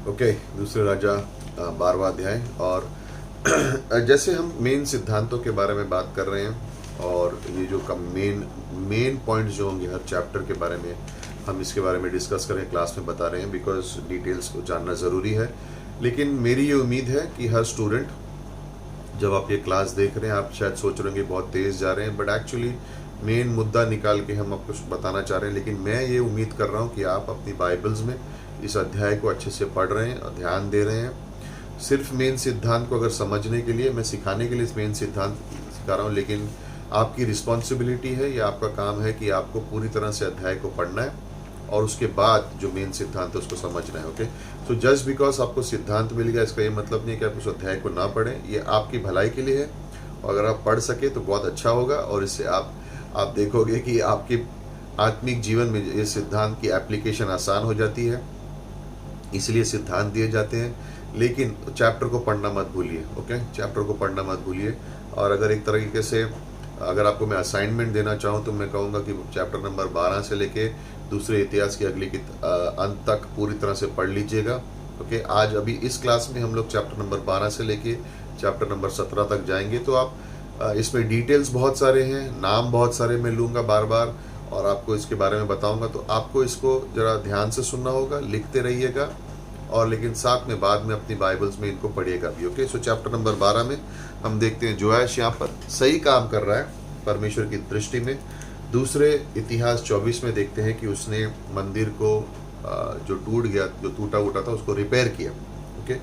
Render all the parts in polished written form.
Okay, दूसरे राजा 12वां अध्याय। और जैसे हम मेन सिद्धांतों के बारे में बात कर रहे हैं और ये जो मेन पॉइंट्स जो होंगे हर चैप्टर के बारे में हम इसके बारे में डिस्कस करें, क्लास में बता रहे हैं बिकॉज डिटेल्स को जानना ज़रूरी है। लेकिन मेरी ये उम्मीद है कि हर स्टूडेंट, जब आप ये क्लास देख रहे हैं, आप शायद सोच रहे होंगे बहुत तेज़ जा रहे हैं, बट एक्चुअली मेन मुद्दा निकाल के हम आपको बताना चाह रहे हैं। लेकिन मैं ये उम्मीद कर रहा हूँ कि आप अपनी बाइबल्स में इस अध्याय को अच्छे से पढ़ रहे हैं और ध्यान दे रहे हैं। सिर्फ मेन सिद्धांत को अगर समझने के लिए, मैं सिखाने के लिए इस मेन सिद्धांत सिखा रहा हूँ, लेकिन आपकी रिस्पॉन्सिबिलिटी है, या आपका काम है कि आपको पूरी तरह से अध्याय को पढ़ना है और उसके बाद जो मेन सिद्धांत है उसको समझना है। ओके, तो जस्ट बिकॉज आपको सिद्धांत मिल गया इसका ये मतलब नहीं है कि आप उस अध्याय को ना पढ़ें। ये आपकी भलाई के लिए है और अगर आप पढ़ सके तो बहुत अच्छा होगा और इससे आप देखोगे कि आपके आत्मिक जीवन में ये सिद्धांत की एप्लीकेशन आसान हो जाती है। इसलिए सिद्धांत दिए जाते हैं, लेकिन चैप्टर को पढ़ना मत भूलिए। ओके, चैप्टर को पढ़ना मत भूलिए। और अगर एक तरीके से अगर आपको मैं असाइनमेंट देना चाहूँ तो मैं कहूँगा कि चैप्टर नंबर 12 से लेके दूसरे इतिहास की अगली अंत तक पूरी तरह से पढ़ लीजिएगा। ओके, आज अभी इस क्लास में हम लोग चैप्टर नंबर 12 से लेके चैप्टर नंबर 17 तक जाएंगे। तो आप इसमें डिटेल्स बहुत सारे हैं, नाम बहुत सारे मैं लूँगा बार बार और आपको इसके बारे में बताऊंगा। तो आपको इसको ज़रा ध्यान से सुनना होगा, लिखते रहिएगा और लेकिन साथ में बाद में अपनी बाइबल्स में इनको पढ़िएगा भी। ओके, सो चैप्टर नंबर 12 में हम देखते हैं जोआश यहाँ पर सही काम कर रहा है परमेश्वर की दृष्टि में। दूसरे इतिहास 24 में देखते हैं कि उसने मंदिर को जो टूट गया, जो टूटा उटा था, उसको रिपेयर किया। ओके,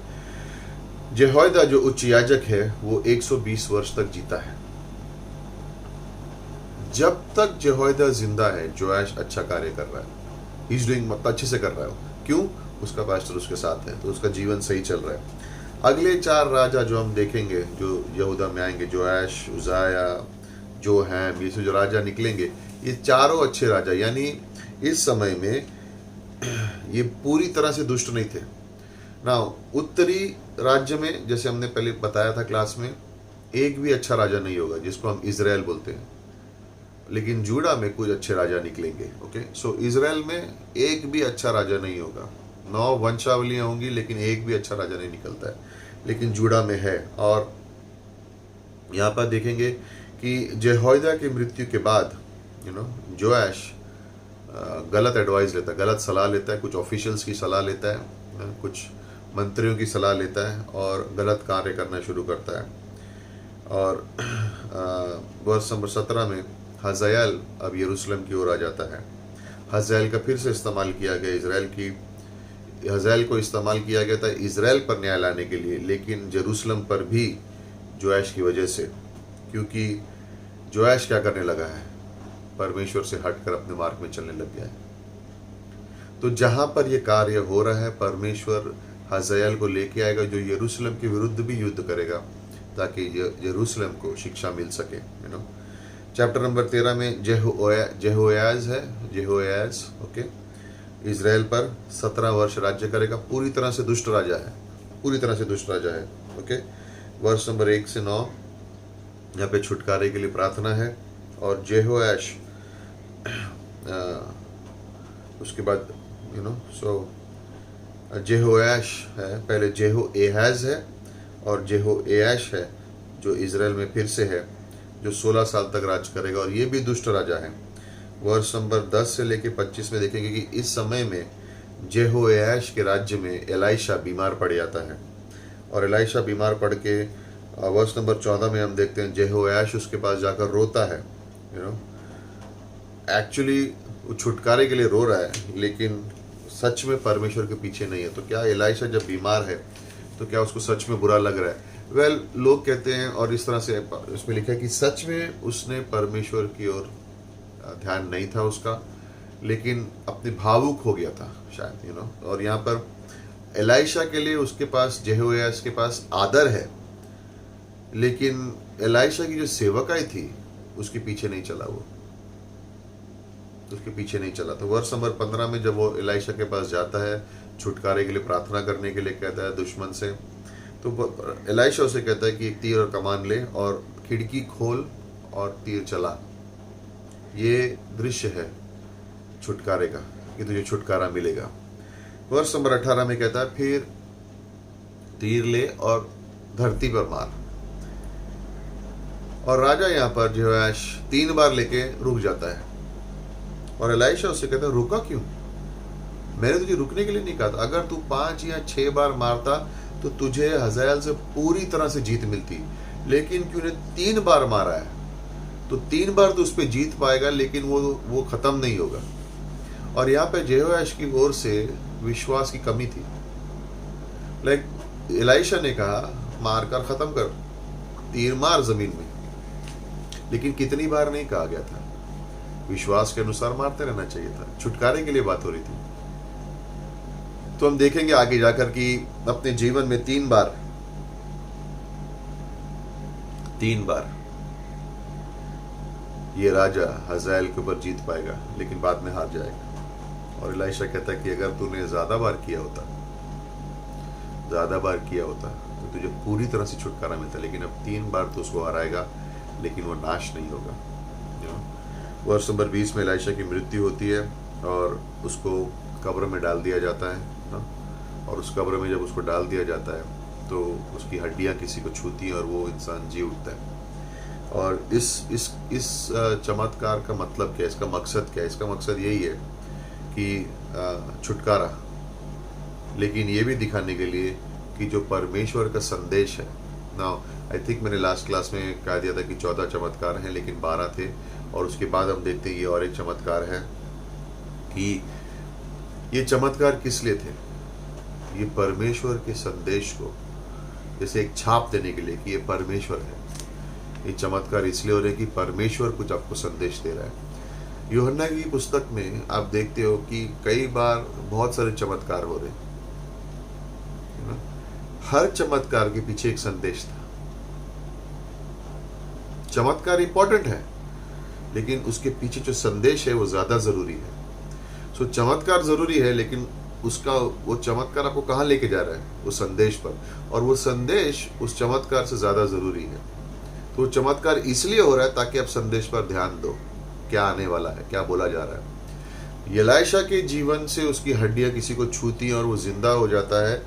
जेहोयदा जो उच्च याजक है वो 120 वर्ष तक जीता है। जब तक जेहोयदा जिंदा है जोआश अच्छा कार्य कर रहा है, ही इज डूइंग, मतलब अच्छे से कर रहा है। क्यों? उसका पास्टर उसके साथ है, तो उसका जीवन सही चल रहा है। अगले 4 राजा जो हम देखेंगे जो यहूदा में आएंगे, जोआश, उजाया, जो हैम, ये जो राजा निकलेंगे, ये चारों अच्छे राजा, यानी इस समय में ये पूरी तरह से दुष्ट नहीं थे ना। उत्तरी राज्य में, जैसे हमने पहले बताया था क्लास में, एक भी अच्छा राजा नहीं होगा जिसको हम इजराइल बोलते हैं, लेकिन जूडा में कुछ अच्छे राजा निकलेंगे। ओके, सो इजराइल में एक भी अच्छा राजा नहीं होगा। 9 वंशावलियां होंगी लेकिन एक भी अच्छा राजा नहीं निकलता है, लेकिन जूडा में है। और यहाँ पर देखेंगे कि जेहोयदा की मृत्यु के बाद जोआश गलत एडवाइस लेता है, गलत सलाह लेता है, कुछ ऑफिशियल्स की सलाह लेता है, कुछ मंत्रियों की सलाह लेता है और गलत कार्य करना शुरू करता है। और वर्ष नंबर 17 में हज़ायल अब यरूशलेम की ओर आ जाता है। हज़ायल का फिर से इस्तेमाल किया गया, हज़ायल को इस्तेमाल किया गया था इजराइल पर न्याय लाने के लिए, लेकिन यरूशलेम पर भी जोआश की वजह से, क्योंकि जोआश क्या करने लगा है, परमेश्वर से हटकर अपने मार्ग में चलने लग गया है। तो जहां पर यह कार्य हो रहा है, परमेश्वर हज़ायल को लेके आएगा जो यरूशलेम के विरुद्ध भी युद्ध करेगा ताकि यरूशलेम को शिक्षा मिल सके। चैप्टर नंबर 13 में जेहोयाज है, जेहोयाज। ओके, इजराइल पर 17 वर्ष राज्य करेगा। पूरी तरह से दुष्ट राजा है, पूरी तरह से दुष्ट राजा है। ओके, वर्ष नंबर 1 से 9 यहाँ पे छुटकारे के लिए प्रार्थना है। और जेहोयाश उसके बाद जेहोयाश है, पहले जेहोएहाज है और जेहोएयाश है जो इजराइल में फिर से है, जो 16 साल तक राज करेगा और ये भी दुष्ट राजा है। वर्ष नंबर 10 से लेकर 25 में देखेंगे कि इस समय में जेहोयाश के राज्य में एलाइशा बीमार पड़ जाता है और एलाइशा बीमार पड़ के वर्ष नंबर 14 में हम देखते हैं जेहोयाश उसके पास जाकर रोता है। एक्चुअली वो छुटकारे के लिए रो रहा है, लेकिन सच में परमेश्वर के पीछे नहीं है। तो क्या एलाइशा जब बीमार है तो क्या उसको सच में बुरा लग रहा है? वेल, लोग कहते हैं और इस तरह से इसमें लिखा है कि सच में उसने परमेश्वर की ओर ध्यान नहीं था उसका, लेकिन अपने भावुक हो गया था शायद, और यहाँ पर एलाइशा के लिए उसके पास, जेहोयाश के पास आदर है, लेकिन एलाइशा की जो सेवकाई थी उसके पीछे नहीं चला, वो उसके पीछे नहीं चला। तो वर्ष नंबर 15 में जब वो एलाइशा के पास जाता है छुटकारे के लिए प्रार्थना करने के लिए, कहता है दुश्मन से, तो एलाइशा उसे कहता है कि एक तीर और कमान ले और खिड़की खोल और तीर चला। ये दृश्य है छुटकारे का कि तुझे छुटकारा मिलेगा। वर्ष नंबर 18 में कहता है, फिर तीर ले और धरती पर मार। और राजा यहाँ पर यहोआश 3 बार लेके रुक जाता है, और एलीशा उससे कहता है, रुका क्यों? मैंने तुझे रुकने के लिए नहीं कहा था। अगर तू 5 या 6 बार मारता तो तुझे हज़ाएल से पूरी तरह से जीत मिलती, लेकिन क्यों ने 3 बार मारा है, तो 3 बार तो उस पर जीत पाएगा, लेकिन वो खत्म नहीं होगा। और यहाँ पे यहोआश की ओर से विश्वास की कमी थी। लाइक एलीशा ने कहा, मार कर खत्म कर, तीर मार जमीन में, लेकिन कितनी बार नहीं कहा गया था। विश्वास के अनुसार मारते रहना चाहिए था। छुटकारे के लिए बात हो रही थी। तो हम देखेंगे आगे जाकर कि अपने जीवन में 3 बार ये राजा हज़ाएल के ऊपर जीत पाएगा, लेकिन बाद में हार जाएगा। और एलीशा कहता है कि अगर तूने ज्यादा बार किया होता तो तुझे पूरी तरह से छुटकारा मिलता, लेकिन अब 3 बार तो उसको हराएगा, लेकिन वो नाश नहीं होगा। वर्ष नंबर 20 में एलीशा की मृत्यु होती है और उसको कब्र में डाल दिया जाता है। और उस कब्र में जब उसको डाल दिया जाता है तो उसकी हड्डियां किसी को छूती हैं और वो इंसान जी उठता है। और इस चमत्कार का मतलब क्या है? इसका मकसद क्या है? इसका मकसद यही है कि छुटकारा, लेकिन ये भी दिखाने के लिए कि जो परमेश्वर का संदेश है। नाउ आई थिंक मैंने लास्ट क्लास में कहा दिया था कि 14 चमत्कार हैं, लेकिन 12 थे। और उसके बाद हम देखते हैं ये और एक चमत्कार है कि ये चमत्कार किस लिए थे। ये परमेश्वर के संदेश को जैसे एक छाप देने के लिए कि ये परमेश्वर है। ये चमत्कार इसलिए हो रहे हैं कि परमेश्वर कुछ आपको संदेश दे रहा है। यूहन्ना की पुस्तक में आप देखते हो कि कई बार बहुत सारे चमत्कार हो रहे हैं। हर चमत्कार के पीछे एक संदेश था। चमत्कार इंपॉर्टेंट है, लेकिन उसके पीछे जो संदेश है वो ज्यादा जरूरी है। सो चमत्कार जरूरी है, लेकिन वो चमत्कार आपको कहाँ लेके जा रहा है? वो संदेश पर। और वो संदेश उस चमत्कार से ज्यादा जरूरी है। तो चमत्कार इसलिए हो रहा है ताकि आप संदेश पर ध्यान दो, क्या आने वाला है, क्या बोला जा रहा है। एलीशा के जीवन से उसकी हड्डियां किसी को छूती हैं और वो जिंदा हो जाता है।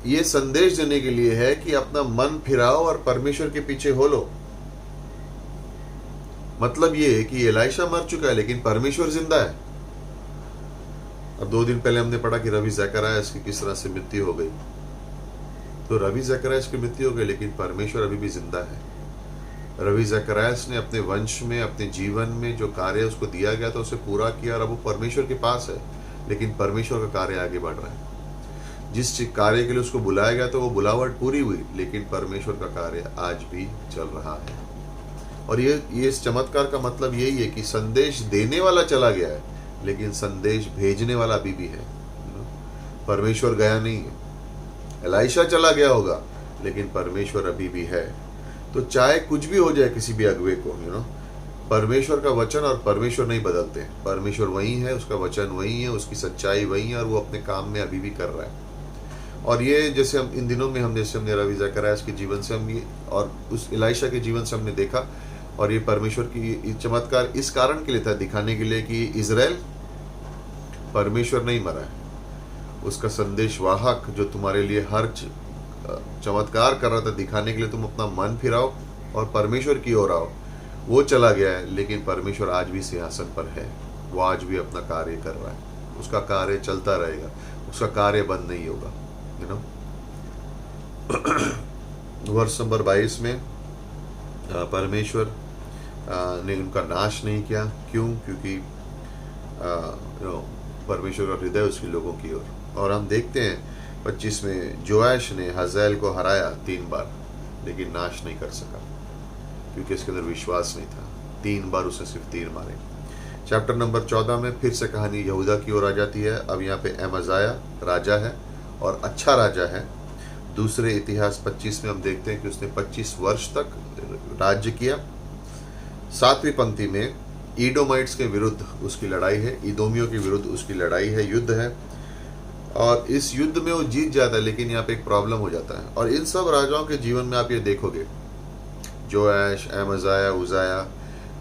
ये संदेश देने के लिए है कि अपना मन फिराओ और परमेश्वर के पीछे हो लो। मतलब ये है कि एलीशा मर चुका है, लेकिन परमेश्वर जिंदा है। अब 2 दिन पहले हमने पढ़ा कि रवि ज़करयास की किस तरह से मृत्यु हो गई। तो रवि ज़करयास की मृत्यु हो गई, लेकिन परमेश्वर अभी भी जिंदा है। रवि ज़करयास ने अपने वंश में, अपने जीवन में जो कार्य उसको दिया गया था उसे पूरा किया, और अब वो परमेश्वर के पास है, लेकिन परमेश्वर का कार्य आगे बढ़ रहा है। जिस कार्य के लिए उसको बुलाया गया था वो बुलावट पूरी हुई, लेकिन परमेश्वर का कार्य आज भी चल रहा है। और ये इस चमत्कार का मतलब यही है कि संदेश देने वाला चला गया है, लेकिन संदेश भेजने वाला अभी भी है। परमेश्वर गया नहीं है। एलीशा चला गया होगा, लेकिन परमेश्वर अभी भी है। तो चाहे कुछ भी हो जाए किसी भी अगुवे को, परमेश्वर का वचन और परमेश्वर नहीं बदलते। परमेश्वर वही है, उसका वचन वही है, उसकी सच्चाई वही है, और वो अपने काम में अभी भी कर रहा है। और ये जैसे हम इन दिनों में हमने रवि ज़करयास के जीवन से हम ये और उस एलीशा के जीवन से हमने देखा। और ये परमेश्वर की चमत्कार इस कारण के लिए था, दिखाने के लिए कि इजराइल, परमेश्वर नहीं मरा है। उसका संदेश वाहक जो तुम्हारे लिए हर चमत्कार कर रहा था, दिखाने के लिए तुम अपना मन फिराओ और परमेश्वर की ओर आओ, वो चला गया है। लेकिन परमेश्वर आज भी सिंहासन पर है, वो आज भी अपना कार्य कर रहा है। उसका कार्य चलता रहेगा, उसका कार्य बंद नहीं होगा। वर्ष नंबर 22 में परमेश्वर ने उनका नाश नहीं किया। क्यों? क्योंकि परमेश्वर का हृदय उसके लोगों की ओर। और हम देखते हैं 25 में जोआश ने हज़ाएल को हराया 3 बार, लेकिन नाश नहीं कर सका, क्योंकि इसके अंदर विश्वास नहीं था। 3 बार उसने सिर्फ तीर मारे। चैप्टर नंबर 14 में फिर से कहानी यहूदा की ओर आ जाती है। अब यहाँ पे अमज़ाया राजा है और अच्छा राजा है। दूसरे इतिहास 25 में हम देखते हैं कि उसने 25 वर्ष तक राज्य किया। 7वीं पंक्ति में ईडोमाइट्स के विरुद्ध उसकी लड़ाई है, इदोमियों के विरुद्ध उसकी लड़ाई है, युद्ध है। और इस युद्ध में वो जीत जाता है, लेकिन यहाँ पे एक प्रॉब्लम हो जाता है। और इन सब राजाओं के जीवन में आप ये देखोगे, जोआश, अमज़ाया, उज़ाया,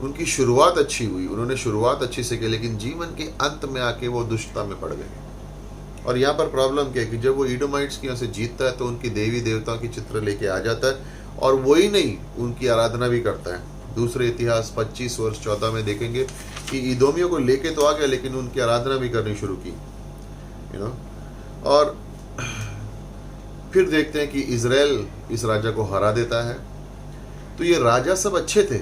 उनकी शुरुआत अच्छी हुई, उन्होंने शुरुआत अच्छी से की, लेकिन जीवन के अंत में आके वो दुष्टता में पड़ गए। और यहाँ पर प्रॉब्लम क्या है कि जब वो इडोमाइट्स की यहाँ से जीतता है तो उनकी देवी देवताओं की चित्र लेके आ जाता है, और वही नहीं, उनकी आराधना भी करता है। दूसरे इतिहास 25 वर्ष 14 में देखेंगे कि इदोमियों को लेके तो आ गया, लेकिन उनकी आराधना भी करनी शुरू की, और फिर देखते हैं कि इजराइल इस राजा को हरा देता है। तो ये राजा सब अच्छे थे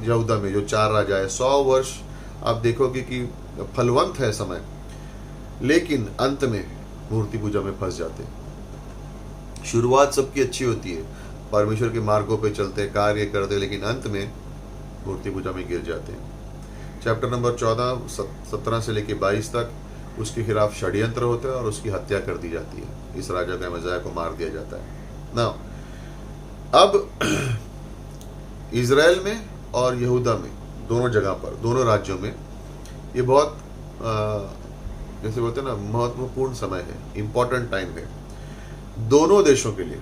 यहूदा में, जो 4 राजा है। 100 वर्ष आप देखोगे कि फलवंत है समय, लेकिन अंत में मूर्ति पूजा में फंस जाते हैं। शुरुआत सबकी अच्छी होती है, परमेश्वर के मार्गों पे चलते, कार्य करते, लेकिन अंत में मूर्ति पूजा में गिर जाते हैं। चैप्टर नंबर 14 17 से लेके 22 तक उसके खिलाफ षड्यंत्र होता है और उसकी हत्या कर दी जाती है। इस राजा का अहमयाह को मार दिया जाता है ना। अब इजराइल में और यहूदा में, दोनों जगह पर, दोनों राज्यों में ये बहुत जैसे बोलते हैं ना, महत्वपूर्ण समय है, इंपॉर्टेंट टाइम है दोनों देशों के लिए।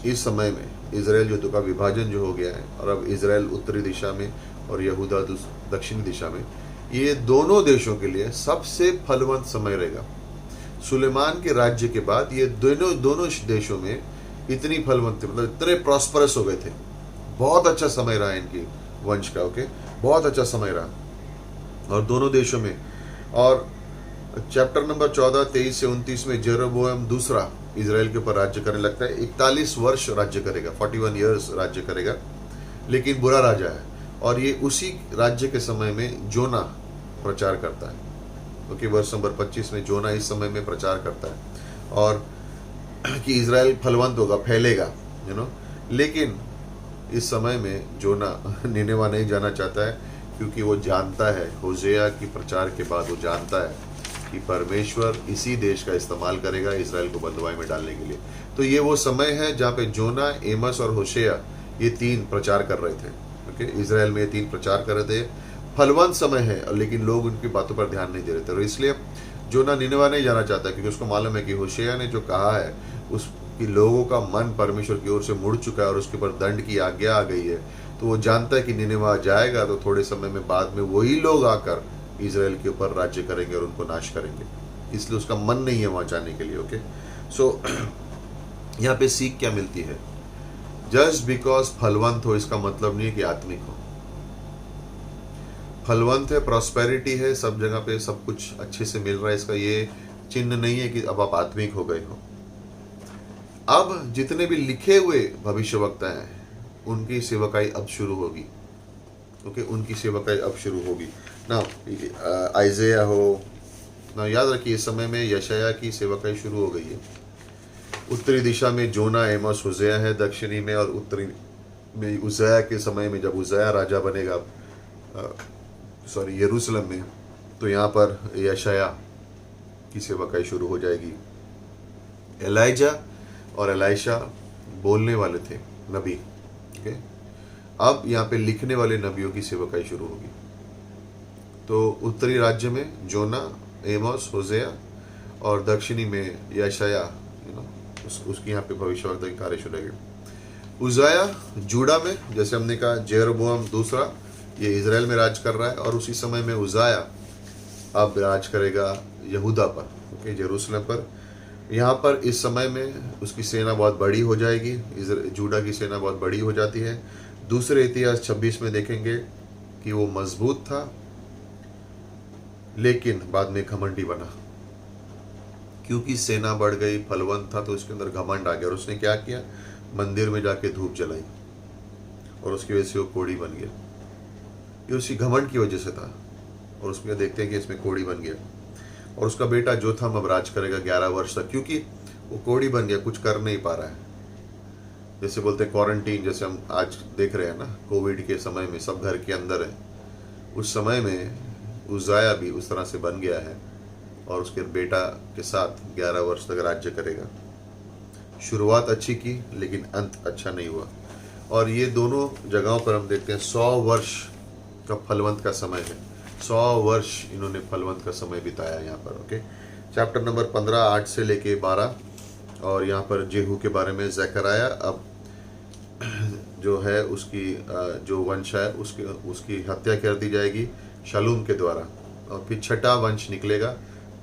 इस समय में इजराइल युद्ध का विभाजन जो हो गया है, और अब इजराइल उत्तरी दिशा में और यहूदा दक्षिणी दिशा में, ये दोनों देशों के लिए सबसे फलवंत समय रहेगा। सुलेमान के राज्य के बाद ये दोनों देशों में इतनी फलवंत, मतलब इतने प्रॉस्परस हो गए थे। बहुत अच्छा समय रहा इनकी वंश का, ओके, बहुत अच्छा समय रहा और दोनों देशों में। और चैप्टर नंबर 14 23 से 29 में जेरोबोअम दूसरा इजराइल के ऊपर राज्य करने लगता है। 41 वर्ष राज्य करेगा, 41 ईयर्स राज्य करेगा, लेकिन बुरा राजा है। और ये उसी राज्य के समय में जोना प्रचार करता है, ओके, वर्ष नंबर 25 में जोना इस समय में प्रचार करता है और कि इजराइल फलवंत होगा, फैलेगा, लेकिन इस समय में जोना निनेवा नहीं जाना चाहता है, क्योंकि वो जानता है, होशेया की प्रचार के बाद वो जानता है कि परमेश्वर इसी देश का इस्तेमाल करेगा इजराइल को बंधुआई में डालने के लिए। तो ये वो समय है जहाँ पे जोना, एमस और होशेया ये 3 प्रचार कर रहे थे, ओके, इजराइल में ये 3 प्रचार कर रहे थे। फलवंत समय है, लेकिन लोग उनकी बातों पर ध्यान नहीं दे रहे थे, और इसलिए जोना निनेवा नहीं जाना चाहता, क्योंकि उसको मालूम है कि होशेया ने जो कहा है उसकी लोगों का मन परमेश्वर की ओर से मुड़ चुका है और उसके ऊपर दंड की आज्ञा आ गई है। तो वो जानता है कि निनेवा जाएगा तो थोड़े समय में बाद में वही लोग आकर इजराइल के ऊपर राज्य करेंगे और उनको नाश करेंगे, इसलिए उसका मन नहीं है वहां जाने के लिए, ओके। सो यहाँ पे सीख क्या मिलती है? जस्ट बिकॉज फलवंत हो इसका मतलब नहीं है कि आत्मिक हो। फलवंत है, प्रॉस्पेरिटी है, सब जगह पे सब कुछ अच्छे से मिल रहा है, इसका ये चिन्ह नहीं है कि अब आप आत्मिक हो गए हो। अब जितने भी लिखे हुए भविष्यवक्ता हैं उनकी सेवकाई अब शुरू होगी, ओके, उनकी सेवकाई अब शुरू होगी ना। आइज़ाया हो ना, याद रखिए इस समय में यशाया की सेवकाई शुरू हो गई है। उत्तरी दिशा में जोना, एमोस, होशेया है, दक्षिणी में और उत्तरी में उज्जियाह के समय में, जब उज्जियाह राजा बनेगा यरूशलेम में, तो यहाँ पर यशाया की सेवकाई शुरू हो जाएगी। एलाइजा और एलाइशा बोलने वाले थे नबी, ओके, अब यहाँ पे लिखने वाले नबियों की सेवकाई शुरू होगी। तो उत्तरी राज्य में जोना, एमोस, होशेया और दक्षिणी में यशाया, उसकी यहाँ पे भविष्यवाणी कार्य शुरू होगी। उज्जियाह जूडा में, जैसे हमने कहा, जेरोबोअम दूसरा ये इजराइल में राज कर रहा है, और उसी समय में उज्जियाह अब राज करेगा यहूदा पर, ओके, यरूशलेम पर। यहाँ पर इस समय में उसकी सेना बहुत बड़ी हो जाएगी, जूडा की सेना बहुत बड़ी हो जाती है। दूसरे इतिहास 26 में देखेंगे कि वो मजबूत था, लेकिन बाद में घमंडी बना, क्योंकि सेना बढ़ गई, फलवंत था, तो उसके अंदर घमंड आ गया, और उसने क्या किया, मंदिर में जाके धूप जलाई, और उसकी वजह से वो कोढ़ी बन गया। ये उसी घमंड की वजह से था, और उसमें देखते हैं कि इसमें कोढ़ी बन गया। और उसका बेटा जोथम अब राज करेगा 11 वर्ष तक, क्योंकि वो कोढ़ी बन गया, कुछ कर नहीं पा रहा है। जैसे बोलते हैं क्वारंटीन, जैसे हम आज देख रहे हैं ना, कोविड के समय में सब घर के अंदर है, उस समय में उज्जियाह भी उस तरह से बन गया है, और उसके बेटा के साथ 11 वर्ष तक राज्य करेगा। शुरुआत अच्छी की, लेकिन अंत अच्छा नहीं हुआ। और ये दोनों जगहों पर हम देखते हैं 100 वर्ष का फलवंत का समय है। 100 वर्ष इन्होंने फलवंत का समय बिताया यहाँ पर, ओके। चैप्टर नंबर 15 8 से लेके 12, और यहाँ पर जेहू के बारे में ज़करयाह अब जो है उसकी जो वंश है उसकी हत्या कर दी जाएगी शलूम के द्वारा, और फिर छठा वंश निकलेगा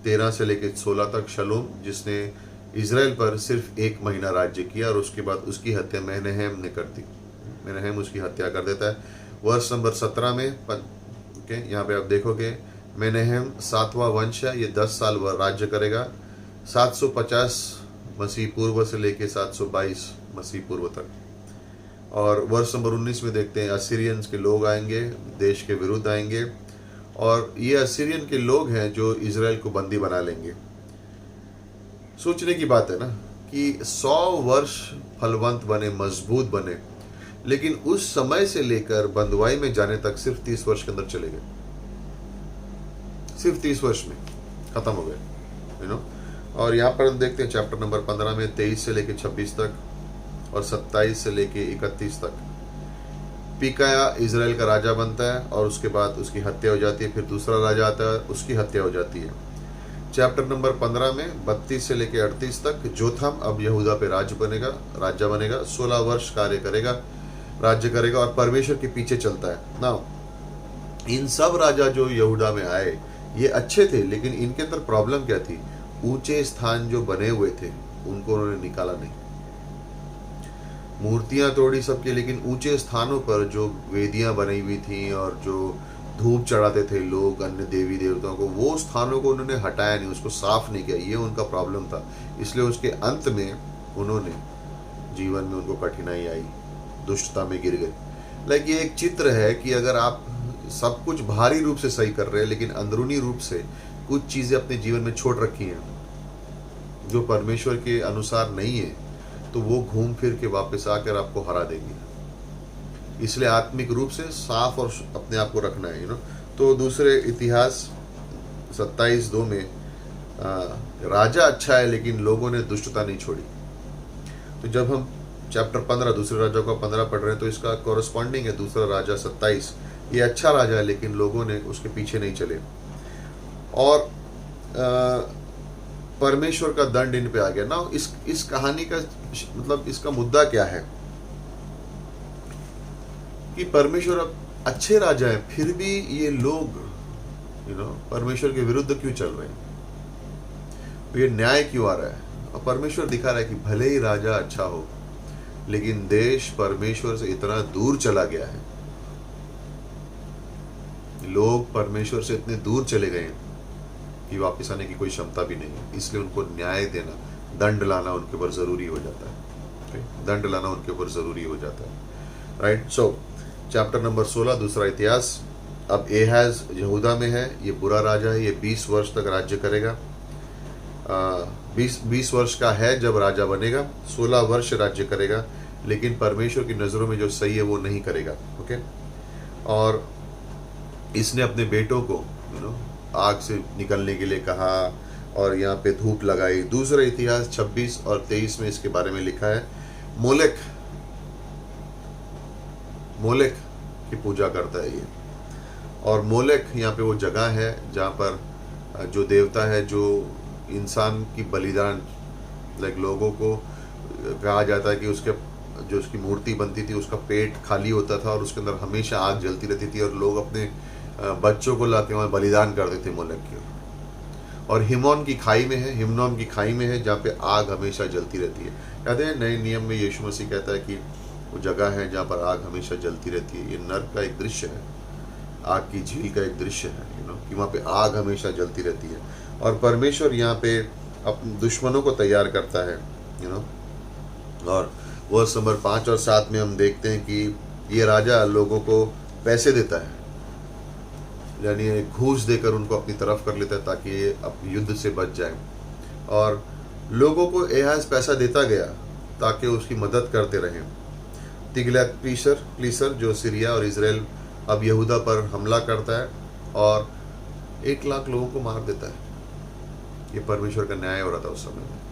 13 से लेकर 16 तक शलोम, जिसने इज़राइल पर सिर्फ 1 महीना राज्य किया और उसके बाद उसकी हत्या मेनहेम ने कर दी। मेनहेम उसकी हत्या कर देता है। वर्ष नंबर 17 में ओके, यहाँ पे आप देखोगे मेनहेम 7वां वंश है, ये 10 साल वह राज्य करेगा, 750 मसीह पूर्व से लेके 722 मसीह पूर्व तक। और वर्ष नंबर 19 में देखते हैं असीरियंस के लोग आएंगे, देश के विरुद्ध आएंगे, और ये असीरियन के लोग हैं जो इज़राइल को बंदी बना लेंगे। सोचने की बात है ना कि 100 वर्ष फलवंत बने, मजबूत बने, लेकिन उस समय से लेकर बंदवाई में जाने तक सिर्फ 30 वर्ष के अंदर चले गए। सिर्फ 30 वर्ष में खत्म हो गए, यू नो। और यहाँ पर हम देखते हैं चैप्टर नंबर 15 में 23 से लेके 26 तक और 27 से लेके 31 तक पिकाया इज़राइल का राजा बनता है और उसके बाद उसकी हत्या हो जाती है। फिर दूसरा राजा आता है, उसकी हत्या हो जाती है। चैप्टर नंबर 15 में 32 से लेके 38 तक जोथम अब यहूदा पे राजा बनेगा, 16 वर्ष कार्य करेगा, राज्य करेगा और परमेश्वर के पीछे चलता है ना। इन सब राजा जो यहूदा में आए ये अच्छे थे, लेकिन इनके अंदर प्रॉब्लम क्या थी? ऊंचे स्थान जो बने हुए थे उनको उन्होंने निकाला नहीं। मूर्तियां तोड़ी सबके, लेकिन ऊंचे स्थानों पर जो वेदियां बनी हुई थी और जो धूप चढ़ाते थे लोग अन्य देवी देवताओं को, वो स्थानों को उन्होंने हटाया नहीं, उसको साफ नहीं किया। ये उनका प्रॉब्लम था। इसलिए उसके अंत में उन्होंने जीवन में उनको कठिनाई आई, दुष्टता में गिर गए। ये एक चित्र है कि अगर आप सब कुछ बाहरी रूप से सही कर रहे हैं, लेकिन अंदरूनी रूप से कुछ चीजें अपने जीवन में छोड़ रखी हैं जो परमेश्वर के अनुसार नहीं है, तो वो घूम फिर के वापस आकर आपको हरा देंगे। इसलिए आत्मिक रूप से साफ और अपने आप को रखना है, यू नो। तो दूसरे इतिहास 27:2 में राजा अच्छा है लेकिन लोगों ने दुष्टता नहीं छोड़ी। तो जब हम चैप्टर 15 दूसरे राजा का 15 पढ़ रहे हैं तो इसका कॉरस्पॉन्डिंग है दूसरा राजा 27। ये अच्छा राजा है लेकिन लोगों ने उसके पीछे नहीं चले और परमेश्वर का दंड इन पे आ गया ना। इस कहानी का मतलब इसका मुद्दा क्या है कि परमेश्वर अब अच्छे राजा है, फिर भी ये लोग परमेश्वर के विरुद्ध क्यों चल रहे हैं? तो ये न्याय क्यों आ रहा है? और परमेश्वर दिखा रहा है कि भले ही राजा अच्छा हो, लेकिन देश परमेश्वर से इतना दूर चला गया है, लोग परमेश्वर से इतने दूर चले गए हैं कि वापस आने की कोई क्षमता भी नहीं है। इसलिए उनको न्याय देना, दंड लाना उनके ऊपर जरूरी हो जाता है। दंड लाना उनके ऊपर जरूरी हो जाता है, राइट। सो चैप्टर नंबर 16 दूसरा इतिहास। अब एहाज यहूदा में है, ये बुरा राजा है, ये 20 वर्ष तक राज्य करेगा। 20 वर्ष का है जब राजा बनेगा, 16 वर्ष राज्य करेगा, लेकिन परमेश्वर की नज़रों में जो सही है वो नहीं करेगा। ओके। और इसने अपने बेटों को आग से निकलने के लिए कहा और यहाँ पे धूप लगाई। दूसरा इतिहास 26 और 23 में इसके बारे में लिखा है। मोलेक की पूजा करता है ये। और मोलेक यहाँ पे वो जगह है जहाँ पर जो देवता है जो इंसान की बलिदान, लोगों को कहा जाता है कि उसकी मूर्ति बनती थी उसका पेट खाली होता था और उसके अंदर हमेशा आग जलती रहती थी और लोग अपने बच्चों को लाके वहाँ बलिदान करते थे मोलेक के। और हिमोन की खाई में है जहाँ पे आग हमेशा जलती रहती है। कहते हैं नए नियम में यीशु मसीह कहता है कि वो जगह है जहाँ पर आग हमेशा जलती रहती है। ये नर्क का एक दृश्य है, आग की झील का एक दृश्य है, कि वहाँ पे आग हमेशा जलती रहती है। और परमेश्वर यहाँ पे अपने दुश्मनों को तैयार करता है, और वर्ष नंबर 5 और 7 में हम देखते हैं कि ये राजा लोगों को पैसे देता है, यानी घूस देकर उनको अपनी तरफ कर लेता है ताकि ये युद्ध से बच जाए। और लोगों को एहाज पैसा देता गया ताकि उसकी मदद करते रहें। तिग्लत-पिलेसर जो सीरिया और इजराइल अब यहूदा पर हमला करता है और 1 लाख लोगों को मार देता है। ये परमेश्वर का न्याय हो रहा था उस समय में।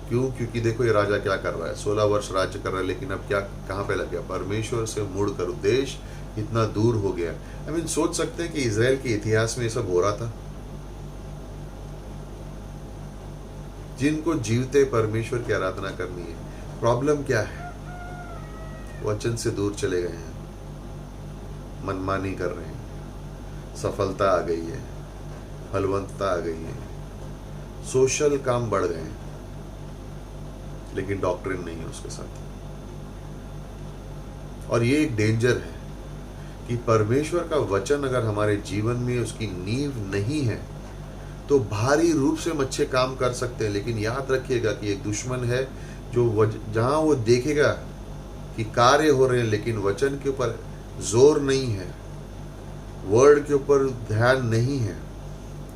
क्यों? क्योंकि देखो ये राजा क्या कर रहा है, 16 वर्ष राज्य कर रहा है, लेकिन अब क्या कहाँ पे लग गया? परमेश्वर से मुड़ कर देश इतना दूर हो गया। सोच सकते हैं कि इजराइल के इतिहास में ये सब हो रहा था। जिनको जीवते परमेश्वर की आराधना करनी है, प्रॉब्लम क्या है? वचन से दूर चले गए हैं, मनमानी कर रहे हैं, सफलता आ गई है, फलवंतता आ गई है, सोशल काम बढ़ गए हैं, लेकिन डॉक्ट्रिन नहीं है उसके साथ। और ये एक डेंजर है कि परमेश्वर का वचन अगर हमारे जीवन में उसकी नींव नहीं है तो भारी रूप से हम अच्छे काम कर सकते हैं, लेकिन याद रखिएगा कि एक दुश्मन है जो जहां वो देखेगा कि कार्य हो रहे हैं लेकिन वचन के ऊपर जोर नहीं है, वर्ड के ऊपर ध्यान नहीं है,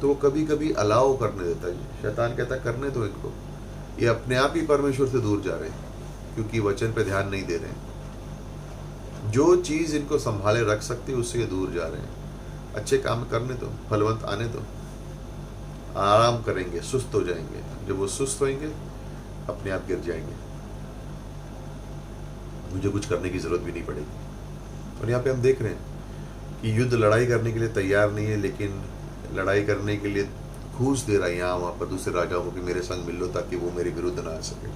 तो वो कभी कभी अलाउ करने देता है। शैतान कहता करने दो इनको, ये अपने आप ही परमेश्वर से दूर जा रहे हैं क्योंकि वचन पे ध्यान नहीं दे रहे हैं। जो चीज इनको संभाले रख सकती है उससे ये दूर जा रहे हैं। अच्छे काम करने दो, फलवंत आने दो, आराम करेंगे, सुस्त हो जाएंगे। जब वो सुस्त होंगे अपने आप गिर जाएंगे, मुझे कुछ करने की जरूरत भी नहीं पड़ेगी। और यहाँ पे हम देख रहे हैं कि युद्ध लड़ाई करने के लिए तैयार नहीं है, लेकिन लड़ाई करने के लिए घूस दे रहा है यहाँ वहाँ पर दूसरे राजाओं को कि मेरे संग मिल लो ताकि वो मेरे विरुद्ध ना आ सके।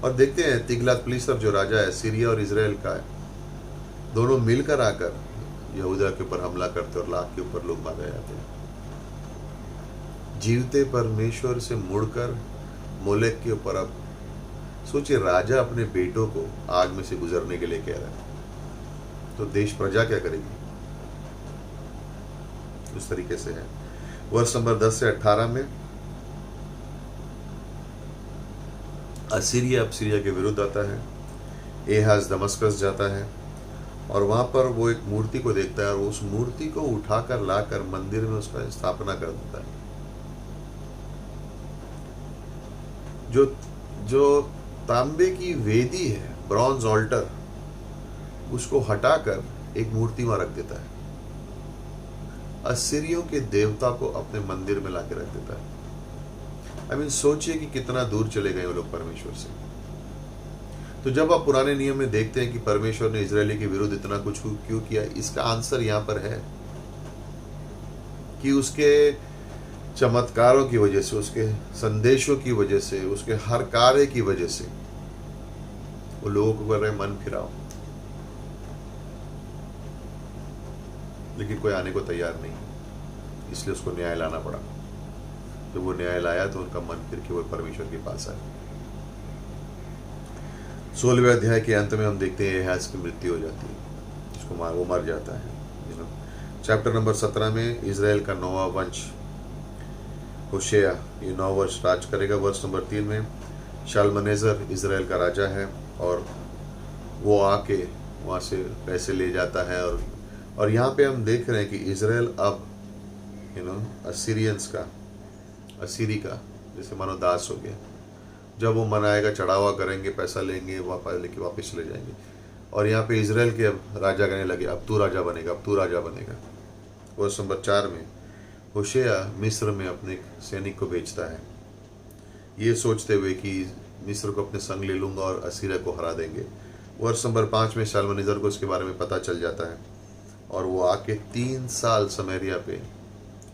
और देखते हैं तिग्लत-पिलेसर जो राजा है सीरिया और इजराइल का है, दोनों मिलकर आकर यहूदा के ऊपर हमला करते और लाख के ऊपर लोग मारे जाते हैं। जीवते परमेश्वर से मुड़कर मोलेक के ऊपर, अब सोचिए राजा अपने बेटों को आग में से गुजरने के लिए कह रहा है, तो देश प्रजा क्या करेगी? उस तरीके से है। वर्ष नंबर 10 से 18 में असीरिया अब सीरिया के विरुद्ध आता है। एहाज दमस्कस जाता है और वहां पर वो एक मूर्ति को देखता है और उस मूर्ति को उठाकर लाकर मंदिर में उसका स्थापना कर देता है। जो तांबे की वेदी है, ब्रॉन्ज ऑल्टर, उसको हटाकर एक मूर्ति वहां रख देता है। असीरियों के देवता को अपने मंदिर में लाके रख देता है। सोचिए कि कितना दूर चले गए वो लोग परमेश्वर से। तो जब आप पुराने नियम में देखते हैं कि परमेश्वर ने इजरायली के विरुद्ध इतना कुछ क्यों किया, इसका आंसर यहां पर है कि उसके चमत्कारों की वजह से, उसके संदेशों की वजह से, उसके हर कार्य की वजह से वो लोगों को कर रहे मन फिराओ, लेकिन कोई आने को तैयार नहीं, इसलिए उसको न्याय लाना पड़ा। जब वो न्याय लाया तो उनका मन फिर के वो परमेश्वर के पास आया। 16वें अध्याय के अंत में हम देखते हैं एहाज की मृत्यु हो जाती है, जिसको वो मर जाता है। चैप्टर नंबर 17 में इजराइल का 9वां वंश होशेया, ये 9 वर्ष राज करेगा। वर्ष नंबर 3 में शालमनेजर इजराइल का राजा है और वो आके वहाँ से पैसे ले जाता है। और यहाँ पे हम देख रहे हैं कि इजराइल अब असीरी का जैसे मानो दास हो गया। जब वो मनाएगा, चढ़ावा करेंगे, पैसा लेंगे, लेके वापस चले जाएंगे। और यहाँ पे इजराइल के अब राजा कहने लगे अब तू राजा बनेगा, अब तू राजा बनेगा। वर्ष नंबर 4 में होशेया मिस्र में अपने सैनिक को भेजता है, ये सोचते हुए कि मिस्र को अपने संग ले लूंगा और असीरिया को हरा देंगे। वर्ष नंबर 5 में शालमनेजर को इसके बारे में पता चल जाता है और वो आके 3 साल समरिया पे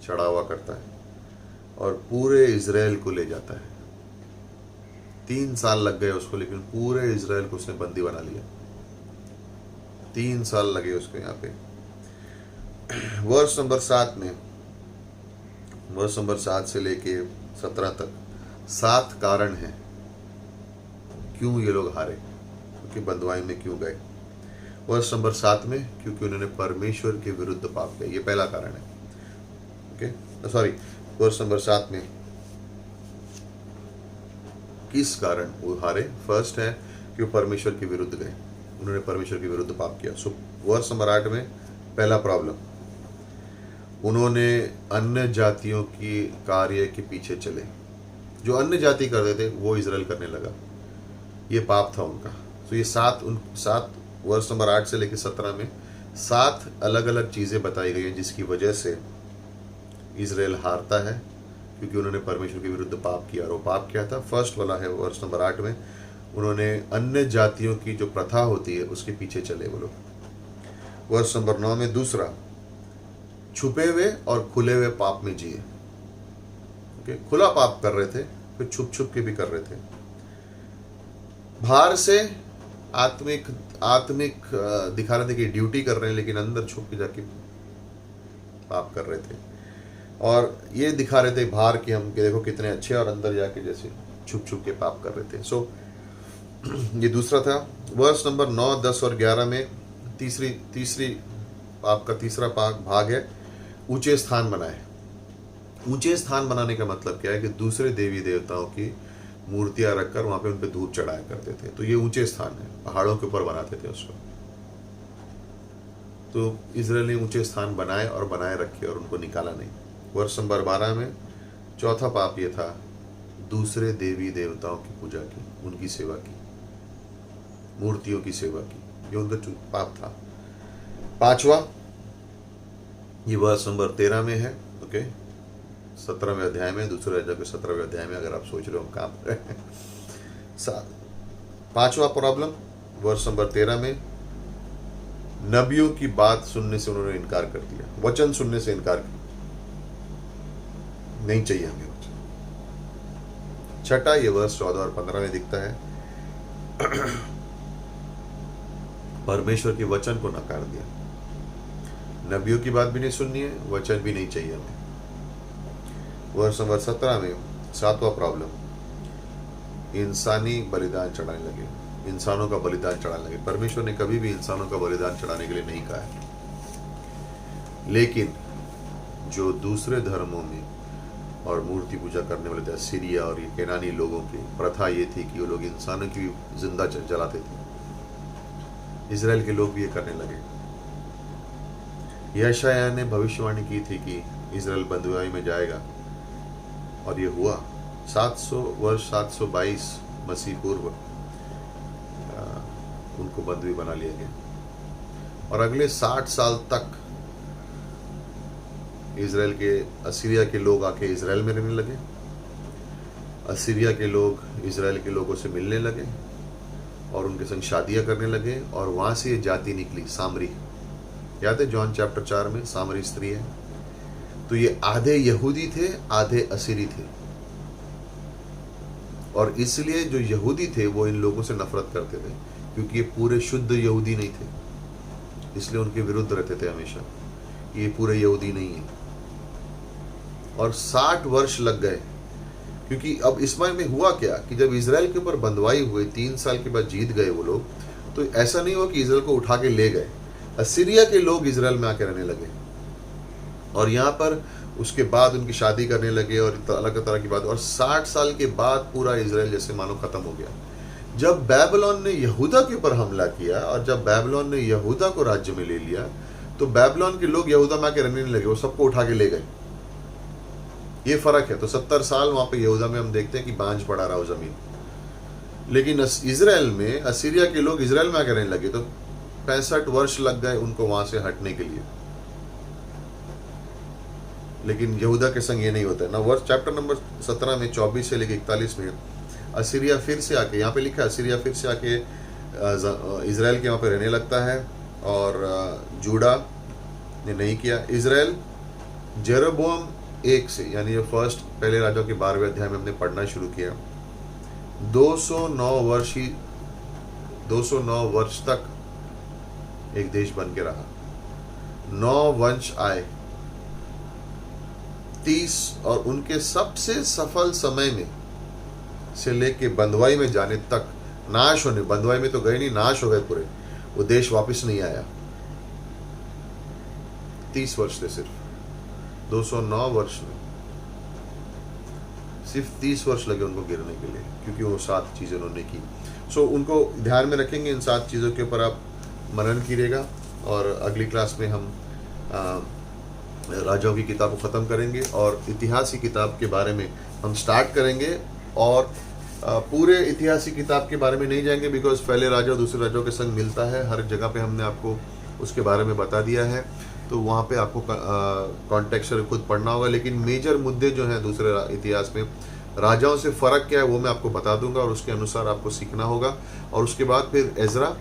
चढ़ावा करता है और पूरे इजराइल को ले जाता है। 3 साल लग गए उसको, लेकिन पूरे इजराइल को उसने बंदी बना लिया। 3 साल लगे उसको यहाँ पे। वर्ष नंबर 7 से लेके 17 तक 7 कारण हैं क्यों ये लोग हारे, क्योंकि बंदवाई में क्यों गए। वर्ष नंबर 7 में क्योंकि उन्होंने परमेश्वर के विरुद्ध पाप किया, ये पहला कारण है। ओके, वर्ष नंबर 7 में किस कारण वो हारे? फर्स्ट है कि वो परमेश्वर के विरुद्ध गए, उन्होंने परमेश्वर के विरुद्ध पाप किया। सो वर्ष नंबर 8 में पहला प्रॉब्लम, उन्होंने अन्य जातियों की कार्य के पीछे चले। जो अन्य जाति करते थे वो इजराइल करने लगा, ये पाप था उनका। तो ये 7 वर्ष नंबर 8 से लेकर 17 में 7 अलग अलग चीजें बताई गई हैं जिसकी वजह से इजराइल हारता है, क्योंकि उन्होंने परमेश्वर के विरुद्ध पाप किया। और वो पाप क्या था? फर्स्ट वाला है वर्ष नंबर 8 में, उन्होंने अन्य जातियों की जो प्रथा होती है उसके पीछे चले वो लोग। वर्ष नंबर 9 में दूसरा, छुपे हुए और खुले हुए पाप में जिए। ओके, खुला पाप कर रहे थे, फिर छुप छुप के भी कर रहे थे। बाहर से आत्मिक दिखा रहे थे कि ड्यूटी कर रहे हैं, लेकिन अंदर छुप के जाके पाप कर रहे थे। और ये दिखा रहे थे बाहर कि हम कि देखो कितने अच्छे, और अंदर जाके जैसे छुप छुप के पाप कर रहे थे। सो ये दूसरा था। वर्स नंबर 9, 10 और 11 में तीसरी पाप का तीसरा भाग है ऊंचे स्थान बनाए। ऊंचे स्थान बनाने का मतलब क्या है कि दूसरे देवी देवताओं की मूर्तियां रखकर वहां पे उन पे दूध चढ़ाया करते थे। तो ये ऊंचे स्थान है, पहाड़ों के ऊपर बनाते थे उसको। तो इजराइल ने ऊंचे स्थान बनाए और बनाए रखे और उनको निकाला नहीं। वर्ष नंबर 12 में चौथा पाप ये था दूसरे देवी देवताओं की पूजा की, उनकी सेवा की, मूर्तियों की सेवा की। ये उनका पाप था। पांचवा ये वर्ष नंबर 13 में है। ओके, 17वें अध्याय में, दूसरे राजा के 17वें अध्याय में, अगर आप सोच रहे हो हम काम कर रहे हैं। पांचवा प्रॉब्लम वर्ष नंबर 13 में, नबियों की बात सुनने से उन्होंने इनकार कर दिया, वचन सुनने से इनकार किया, नहीं चाहिए हमें वचन। छठा ये वर्ष 14 और 15 में दिखता है, परमेश्वर के वचन को नकार दिया। नबियों की बात भी नहीं सुननी है, वचन भी नहीं चाहिए हमें। वर्ष नंबर 17 में सातवां प्रॉब्लम, इंसानी बलिदान चढ़ाने लगे, इंसानों का बलिदान चढ़ाने लगे। परमेश्वर ने कभी भी इंसानों का बलिदान चढ़ाने के लिए नहीं कहा है, लेकिन जो दूसरे धर्मों में और मूर्ति पूजा करने वाले थे, सीरिया और ये केनानी लोगों की प्रथा ये थी कि वो लोग इंसानों की जिंदा जलाते थे। इजराइल के लोग भी ये करने लगे। यशायाह ने भविष्यवाणी की थी कि इजराइल बंधुआई में जाएगा, और ये हुआ। 722 मसीह पूर्व उनको बंधुई बना लिया गया, और अगले 60 साल तक इजराइल के असीरिया के लोग आके इजराइल में रहने लगे। असीरिया के लोग इजराइल के लोगों से मिलने लगे और उनके संग शादियां करने लगे, और वहां से ये जाति निकली, सामरी। याद है जॉन चैप्टर 4 में सामरी स्त्री है। तो ये आधे यहूदी थे, आधे असीरी थे, और इसलिए जो यहूदी थे वो इन लोगों से नफरत करते थे, क्योंकि ये पूरे शुद्ध यहूदी नहीं थे, इसलिए उनके विरुद्ध रहते थे हमेशा। ये पूरे यहूदी नहीं है। और 60 वर्ष लग गए, क्योंकि अब इसमाइल में हुआ क्या कि जब इजराइल के ऊपर बंधवाई हुई, 3 साल के बाद जीत गए वो लोग, तो ऐसा नहीं हुआ कि इजराइल को उठा के ले गए। असीरिया के लोग इजराइल में आके रहने लगे, और यहाँ पर उसके बाद उनकी शादी करने लगे और अलग तरह की बात। और 60 साल के बाद पूरा इजराइल जैसे मानो खत्म हो गया। जब बैबिलोन ने यहूदा के ऊपर हमला किया और जब बैबिलोन ने यहूदा को राज्य में ले लिया, तो बैबिलोन के लोग यहूदा में आके रहने नहीं लगे, वो सबको उठा के ले गए। ये फर्क है। तो 70 साल वहां पे यहूदा में हम देखते हैं कि बांझ पड़ा रहा जमीन, लेकिन इजराइल में असीरिया के लोग इजराइल में आके रहने लगे, तो 65 वर्ष लग गए उनको वहां से हटने के लिए। लेकिन यहूदा के संग ये नहीं होता है ना। वर्ष चैप्टर नंबर 17 में 24 से लेकर 41 में असीरिया फिर से आके, यहाँ पे लिखा है असीरिया फिर से आके इजराइल के वहाँ पे रहने लगता है, और जूडा ने नहीं किया। इजराइल जेरोबोअम 1 से, यानी ये पहले राजाओं के 12वें अध्याय में हमने पढ़ना शुरू किया, 209 वर्ष तक एक देश बन के रहा। 9 वंश आए, 30, और उनके सबसे सफल समय में से लेके बंधुआई में जाने तक, नाश होने, बंधुआई में तो गए नहीं, नाश हो गए पूरे, वो देश वापस नहीं आया। 30 वर्ष थे सिर्फ, 209 वर्ष में सिर्फ 30 वर्ष लगे उनको गिरने के लिए, क्योंकि वो 7 चीजें उन्होंने की। सो उनको ध्यान में रखेंगे, इन 7 चीजों के ऊपर आप मनन कीजिएगा, और अगली क्लास में हम राजाओं की किताब को ख़त्म करेंगे और इतिहास की किताब के बारे में हम स्टार्ट करेंगे। और पूरे इतिहास की किताब के बारे में नहीं जाएंगे, बिकॉज पहले राजा दूसरे राजाओं के संग मिलता है, हर जगह पे हमने आपको उसके बारे में बता दिया है, तो वहाँ पे आपको कॉन्टेक्स्ट खुद पढ़ना होगा। लेकिन मेजर मुद्दे जो हैं दूसरे इतिहास में, राजाओं से फ़र्क क्या है वो मैं आपको बता दूंगा, और उसके अनुसार आपको सीखना होगा। और उसके बाद फिर एजरा,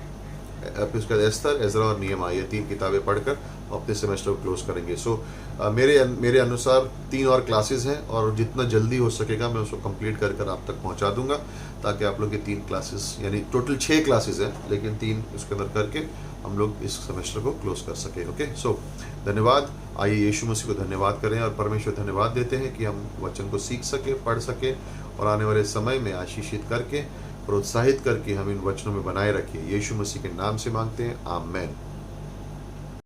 फिर उसके बाद एस्तर, एजरा और नियमा, ये 3 किताबें पढ़कर अपने सेमेस्टर को क्लोज करेंगे। सो मेरे अनुसार 3 और क्लासेस हैं, और जितना जल्दी हो सकेगा मैं उसको कंप्लीट कर आप तक पहुंचा दूंगा, ताकि आप लोग ये 3 क्लासेस, यानी टोटल 6 क्लासेस हैं, लेकिन 3 उसके अंदर करके हम लोग इस सेमेस्टर को क्लोज कर सके। ओके, सो धन्यवाद। आइए यीशु मसीह को धन्यवाद करें और परमेश्वर धन्यवाद देते हैं कि हम वचन को सीख सके, पढ़ सके और आने वाले समय में आशीषित करके, प्रोत्साहित करके हम इन वचनों में बनाए रखिए। यीशु मसीह के नाम से मांगते हैं, आमेन।